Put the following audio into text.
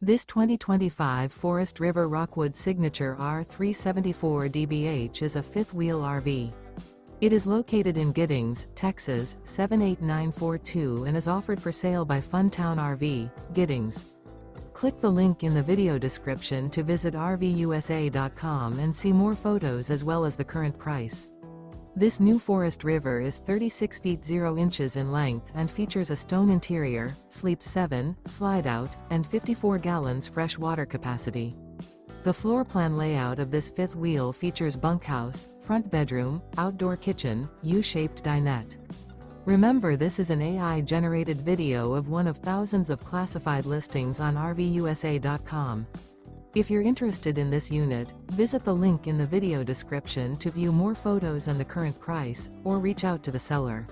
This 2025 Forest River Rockwood Signature R374 DBH is a fifth-wheel RV. It is located in Giddings, Texas, 78942 and is offered for sale by Funtown RV, Giddings. Click the link in the video description to visit RVUSA.com and see more photos as well as the current price. This new Forest River is 36 feet 0 inches in length and features a stone interior, sleeps 7, slide-out, and 54 gallons fresh water capacity. The floor plan layout of this fifth wheel features bunkhouse, front bedroom, outdoor kitchen, U-shaped dinette. Remember, this is an AI-generated video of one of thousands of classified listings on RVUSA.com. If you're interested in this unit, visit the link in the video description to view more photos and the current price, or reach out to the seller.